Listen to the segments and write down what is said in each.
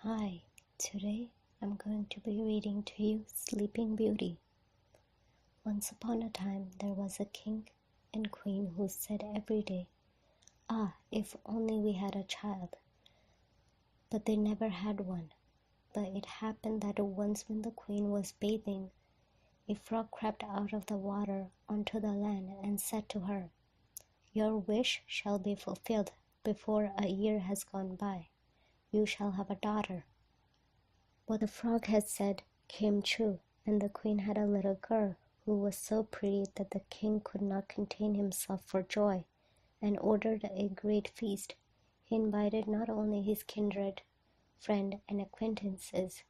Hi, today I'm going to be reading to you Sleeping Beauty. Once upon a time there was a king and queen who said every day, if only we had a child. But they never had one. But it happened that once when the queen was bathing, a frog crept out of the water onto the land and said to her, "Your wish shall be fulfilled before a year has gone by. You shall have a daughter." What the frog had said came true, and the queen had a little girl who was so pretty that the king could not contain himself for joy, and ordered a great feast. He invited not only his kindred, friend, and acquaintances,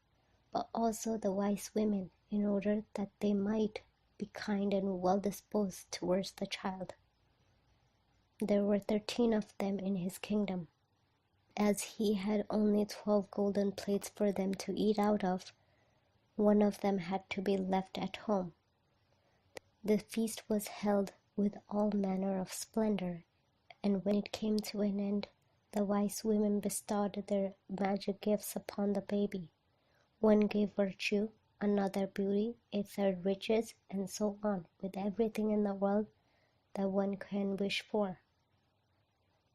but also the wise women, in order that they might be kind and well disposed towards the child. There were 13 of them in his kingdom. As he had only 12 golden plates for them to eat out of, one of them had to be left at home. The feast was held with all manner of splendor, and when it came to an end, the wise women bestowed their magic gifts upon the baby. One gave virtue, another beauty, a third riches, and so on, with everything in the world that one can wish for.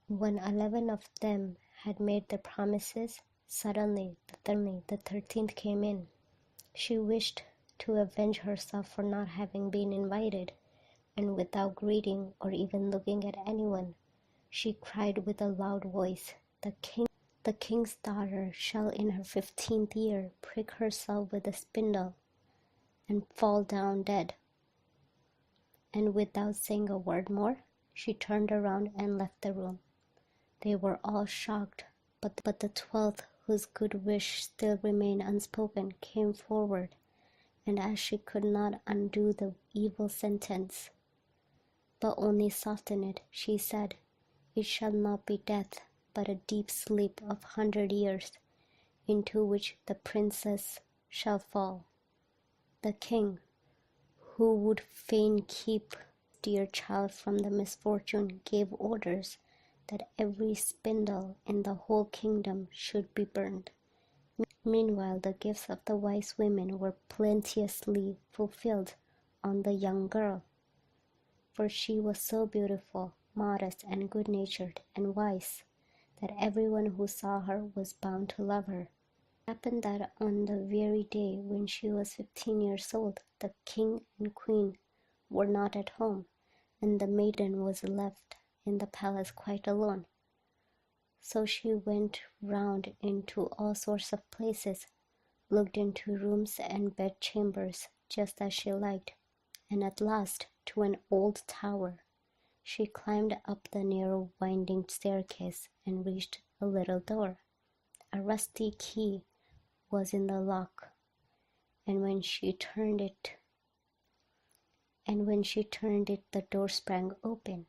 When 11 of them had made their promises, suddenly the 13th came in. She wished to avenge herself for not having been invited, and without greeting or even looking at anyone, she cried with a loud voice, The king's daughter shall in her 15th year prick herself with a spindle and fall down dead." And without saying a word more, she turned around and left the room. They were all shocked, but the 12th, whose good wish still remained unspoken, came forward, and as she could not undo the evil sentence, but only soften it, she said, "It shall not be death, but a deep sleep of 100 years, into which the princess shall fall." The king, who would fain keep dear child from the misfortune, gave orders that every spindle in the whole kingdom should be burned. Meanwhile, the gifts of the wise women were plenteously fulfilled on the young girl, for she was so beautiful, modest, and good-natured, and wise, that everyone who saw her was bound to love her. It happened that on the very day when she was 15 years old, the king and queen were not at home, and the maiden was left in the palace quite alone. So she went round into all sorts of places, looked into rooms and bedchambers just as she liked, and at last to an old tower. She climbed up the narrow winding staircase and reached a little door. A rusty key was in the lock, and when she turned it, the door sprang open,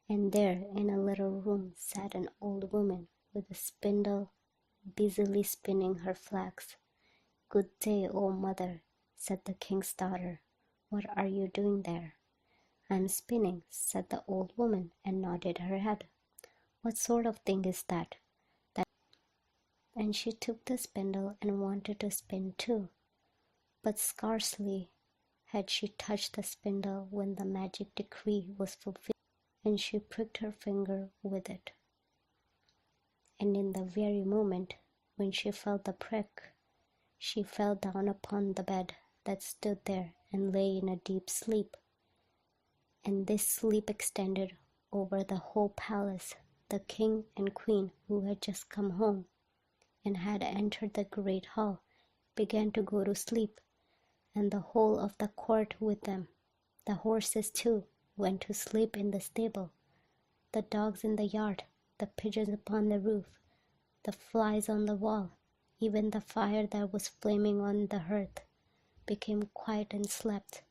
and there in a little room sat an old woman with a spindle, busily spinning her flax. "Good day, old mother," said the king's daughter. "What are you doing there?" "I'm spinning," said the old woman, and nodded her head. "What sort of thing is that?" And she took the spindle and wanted to spin too, but scarcely had she touched the spindle when the magic decree was fulfilled, and she pricked her finger with it. And in the very moment when she felt the prick, she fell down upon the bed that stood there and lay in a deep sleep. And this sleep extended over the whole palace. The king and queen, who had just come home and had entered the great hall, began to go to sleep, and the whole of the court with them. The horses, too, went to sleep in the stable, the dogs in the yard, the pigeons upon the roof, the flies on the wall, even the fire that was flaming on the hearth, became quiet and slept.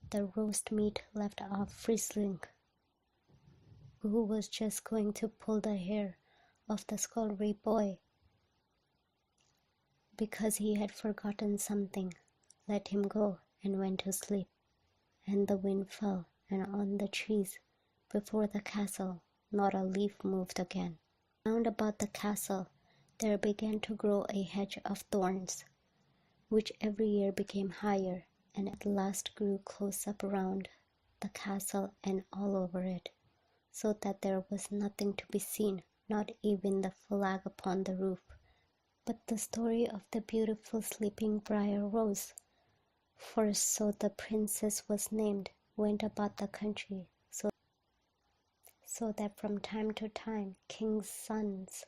The roast meat left off frizzling, who was just going to pull the hair off the scullery boy because he had forgotten something, let him go and went to sleep. And the wind fell, and on the trees before the castle not a leaf moved again. Round about the castle there began to grow a hedge of thorns, which every year became higher, and at last grew close up round the castle and all over it, so that there was nothing to be seen, not even the flag upon the roof. But the story of the beautiful sleeping briar rose, for so the princess was named, went about the country, so that from time to time kings' sons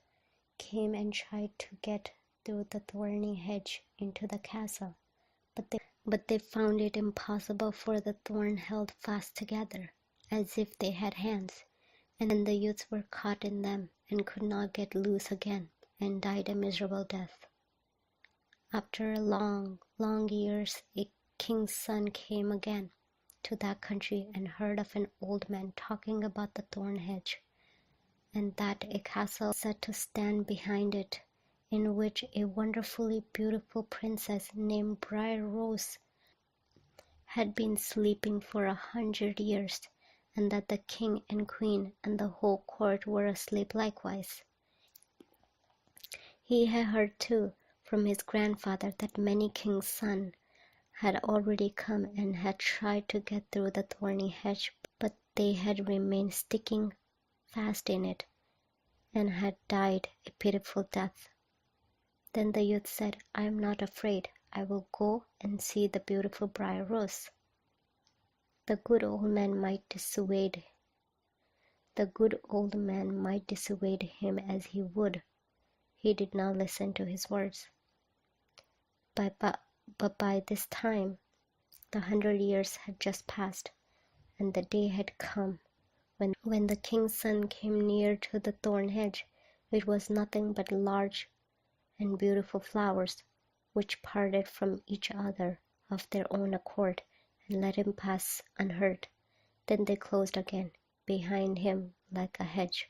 came and tried to get through the thorny hedge into the castle, but they found it impossible, for the thorn held fast together, as if they had hands, and the youths were caught in them, and could not get loose again, and died a miserable death. After long, long years, a king's son came again to that country, and heard of an old man talking about the thorn hedge, and that a castle was set to stand behind it, in which a wonderfully beautiful princess named Briar Rose had been sleeping for 100 years, and that the king and queen and the whole court were asleep likewise. He had heard too from his grandfather that many kings' sons had already come and had tried to get through the thorny hedge, but they had remained sticking fast in it, and had died a pitiful death. Then the youth said, "I am not afraid. I will go and see the beautiful Briar Rose." The good old man might dissuade him as he would. He did not listen to his words. But by this time the 100 years had just passed, and the day had come when the king's son came near to the thorn hedge. It was nothing but large and beautiful flowers, which parted from each other of their own accord, and let him pass unhurt. Then they closed again behind him like a hedge.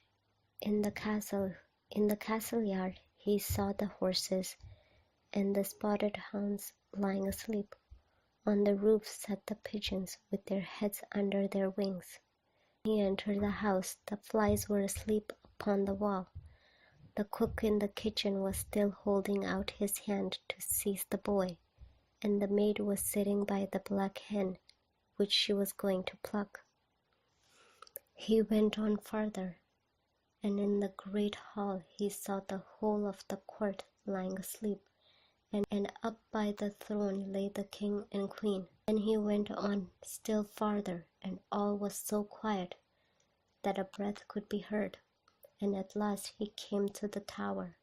In the castle yard he saw the horses and the spotted hounds lying asleep. On the roof sat the pigeons with their heads under their wings. When he entered the house, the flies were asleep upon the wall. The cook in the kitchen was still holding out his hand to seize the boy, and the maid was sitting by the black hen, which she was going to pluck. He went on farther, and in the great hall he saw the whole of the court lying asleep, and up by the throne lay the king and queen. Then he went on still farther, and all was so quiet that a breath could be heard, and at last he came to the tower,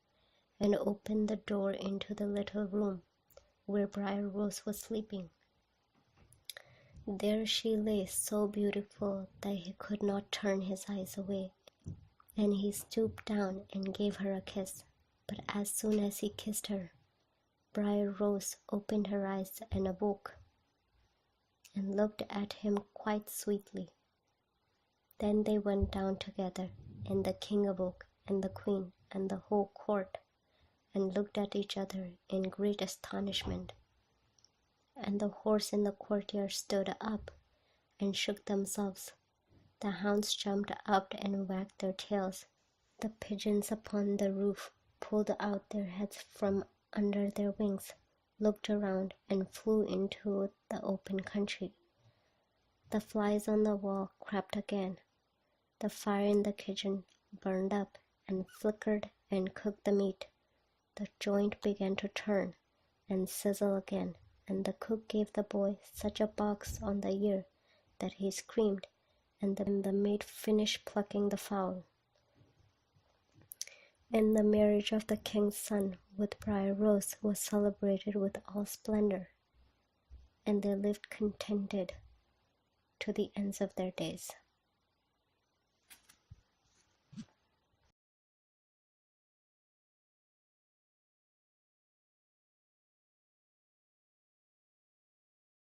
and opened the door into the little room where Briar Rose was sleeping. There she lay, so beautiful that he could not turn his eyes away, and he stooped down and gave her a kiss. But as soon as he kissed her, Briar Rose opened her eyes and awoke, and looked at him quite sweetly. Then they went down together, and the king awoke, and the queen, and the whole court, and looked at each other in great astonishment. And the horse in the courtyard stood up and shook themselves. The hounds jumped up and wagged their tails. The pigeons upon the roof pulled out their heads from under their wings, looked around, and flew into the open country. The flies on the wall crept again. The fire in the kitchen burned up and flickered and cooked the meat. The joint began to turn and sizzle again, and the cook gave the boy such a box on the ear that he screamed, and the maid finished plucking the fowl. And the marriage of the king's son with Briar Rose was celebrated with all splendor, and they lived contented to the ends of their days.